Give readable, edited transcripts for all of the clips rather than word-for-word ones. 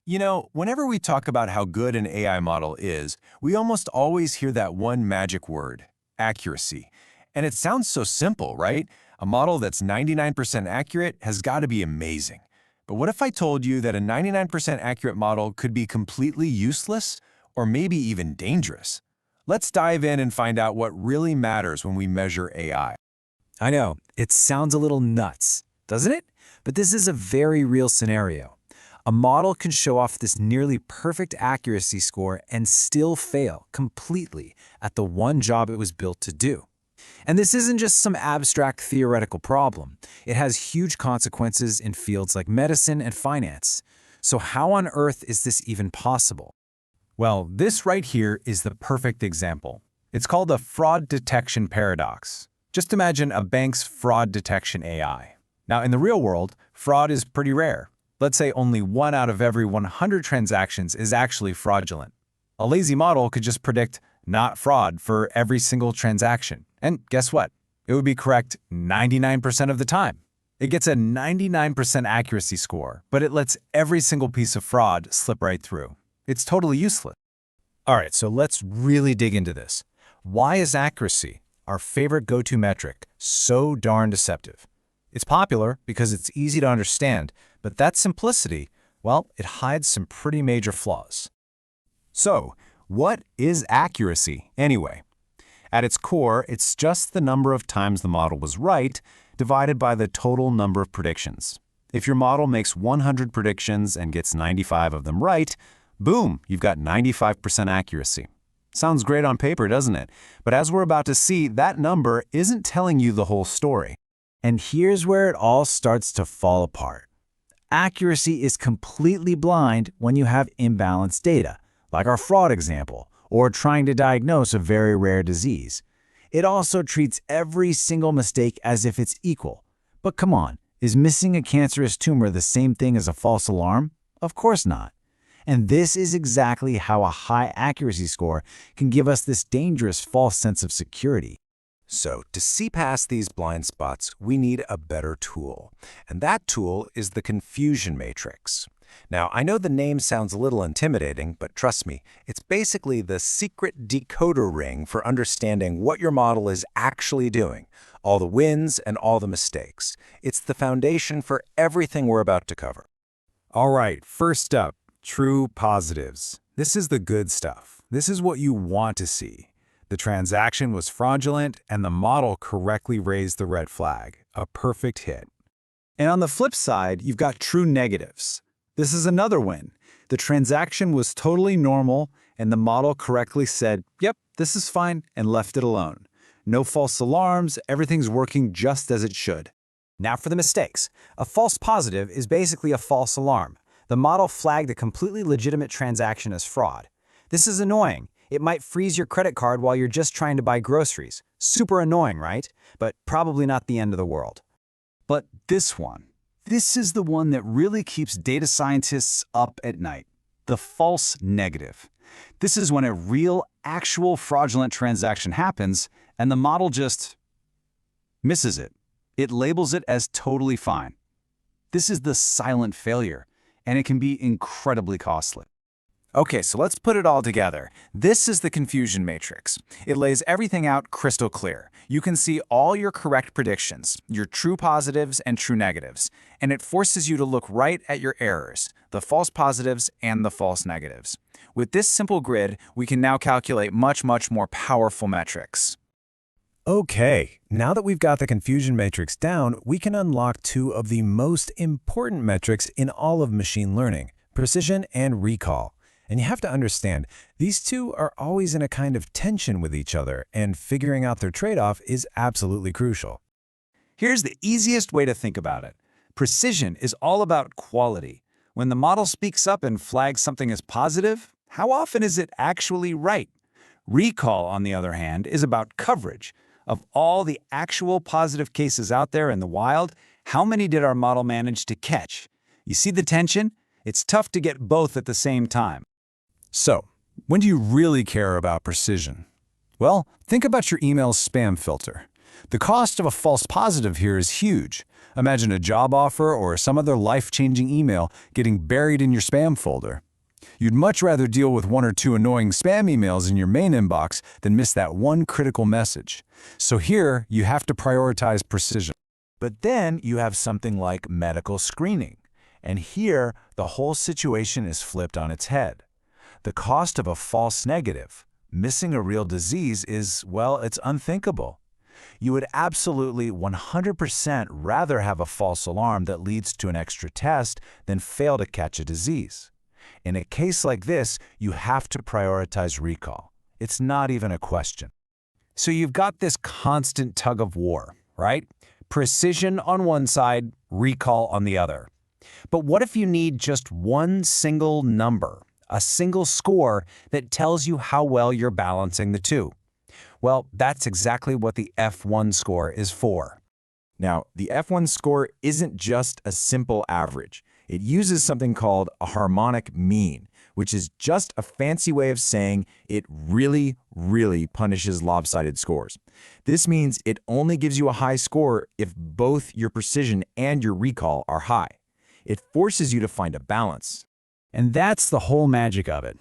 Whenever we talk about how good an AI model is, we almost always hear that one magic word, accuracy. And it sounds so simple, right? A model that's 99% accurate has got to be amazing. But what if I told you that a 99% accurate model could be completely useless or maybe even dangerous? Let's dive in and find out what really matters when we measure AI. I know, it sounds a little nuts, doesn't it? But this is a very real scenario. A model can show off this nearly perfect accuracy score and still fail completely at the one job it was built to do. And this isn't just some abstract theoretical problem. It has huge consequences in fields like medicine and finance. So how on earth is this even possible? Well, this right here is the perfect example. It's called a fraud detection paradox. Just imagine a bank's fraud detection AI. Now, in the real world, fraud is pretty rare. Let's say only 1 out of every 100 transactions is actually fraudulent. A lazy model could just predict not fraud for every single transaction. And guess what? It would be correct 99% of the time. It gets a 99% accuracy score, but it lets every single piece of fraud slip right through. It's totally useless. All right, so let's really dig into this. Why is accuracy, our favorite go-to metric, so darn deceptive? It's popular because it's easy to understand, but that simplicity, well, it hides some pretty major flaws. So, what is accuracy anyway? At its core, it's just the number of times the model was right divided by the total number of predictions. If your model makes 100 predictions and gets 95 of them right, boom, you've got 95% accuracy. Sounds great on paper, doesn't it? But as we're about to see, that number isn't telling you the whole story. And here's where it all starts to fall apart. Accuracy is completely blind when you have imbalanced data, like our fraud example, or trying to diagnose a very rare disease. It also treats every single mistake as if it's equal. But come on, is missing a cancerous tumor the same thing as a false alarm? Of course not. And this is exactly how a high accuracy score can give us this dangerous false sense of security. So, to see past these blind spots, we need a better tool. And that tool is the confusion matrix. Now, I know the name sounds a little intimidating, but trust me, it's basically the secret decoder ring for understanding what your model is actually doing, all the wins and all the mistakes. It's the foundation for everything we're about to cover. All right, first up, true positives. This is the good stuff. This is what you want to see. The transaction was fraudulent, and the model correctly raised the red flag. A perfect hit. And on the flip side, you've got true negatives. This is another win. The transaction was totally normal, and the model correctly said, yep, this is fine, and left it alone. No false alarms, everything's working just as it should. Now for the mistakes. A false positive is basically a false alarm. The model flagged a completely legitimate transaction as fraud. This is annoying. It might freeze your credit card while you're just trying to buy groceries. Super annoying, right? But probably not the end of the world. But this is the one that really keeps data scientists up at night. The false negative. This is when a real, actual fraudulent transaction happens and the model just misses it. It labels it as totally fine. This is the silent failure, and it can be incredibly costly. Okay, so let's put it all together. This is the confusion matrix. It lays everything out crystal clear. You can see all your correct predictions, your true positives and true negatives, and it forces you to look right at your errors, the false positives and the false negatives. With this simple grid, we can now calculate much more powerful metrics. Okay, now that we've got the confusion matrix down, we can unlock two of the most important metrics in all of machine learning, precision and recall. And you have to understand, these two are always in a kind of tension with each other, and figuring out their trade-off is absolutely crucial. Here's the easiest way to think about it. Precision is all about quality. When the model speaks up and flags something as positive, how often is it actually right? Recall, on the other hand, is about coverage. Of all the actual positive cases out there in the wild, how many did our model manage to catch? You see the tension? It's tough to get both at the same time. So, when do you really care about precision? Well, think about your email's spam filter. The cost of a false positive here is huge. Imagine a job offer or some other life-changing email getting buried in your spam folder. You'd much rather deal with 1 or 2 annoying spam emails in your main inbox than miss that one critical message. So here, you have to prioritize precision. But then you have something like medical screening. And here, the whole situation is flipped on its head. The cost of a false negative, missing a real disease, is, well, it's unthinkable. You would absolutely 100% rather have a false alarm that leads to an extra test than fail to catch a disease. In a case like this, you have to prioritize recall. It's not even a question. So you've got this constant tug of war, right? Precision on one side, recall on the other. But what if you need just one single number, a single score that tells you how well you're balancing the two? Well, that's exactly what the F1 score is for. Now, the F1 score isn't just a simple average. It uses something called a harmonic mean, which is just a fancy way of saying it really, really punishes lopsided scores. This means it only gives you a high score if both your precision and your recall are high. It forces you to find a balance. And that's the whole magic of it.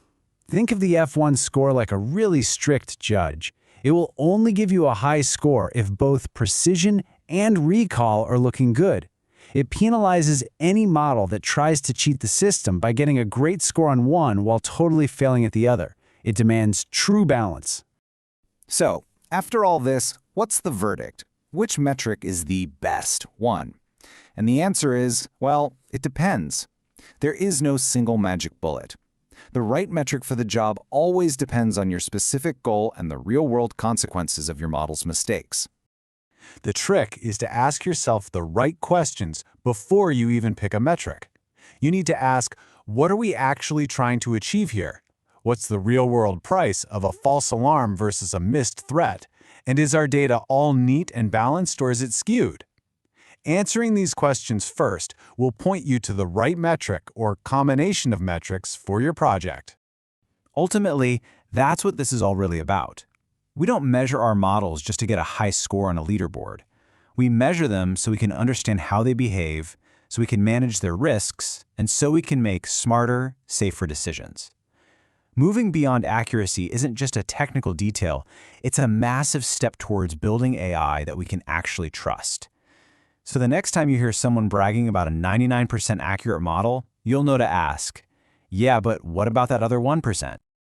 Think of the F1 score like a really strict judge. It will only give you a high score if both precision and recall are looking good. It penalizes any model that tries to cheat the system by getting a great score on one while totally failing at the other. It demands true balance. So, after all this, what's the verdict? Which metric is the best one? And the answer is, well, it depends. There is no single magic bullet. The right metric for the job always depends on your specific goal and the real-world consequences of your model's mistakes. The trick is to ask yourself the right questions before you even pick a metric. You need to ask, what are we actually trying to achieve here? What's the real-world price of a false alarm versus a missed threat? And is our data all neat and balanced, or is it skewed? Answering these questions first will point you to the right metric or combination of metrics for your project. Ultimately, that's what this is all really about. We don't measure our models just to get a high score on a leaderboard. We measure them so we can understand how they behave, so we can manage their risks, and so we can make smarter, safer decisions. Moving beyond accuracy isn't just a technical detail, it's a massive step towards building AI that we can actually trust. So the next time you hear someone bragging about a 99% accurate model, you'll know to ask, yeah, but what about that other 1%?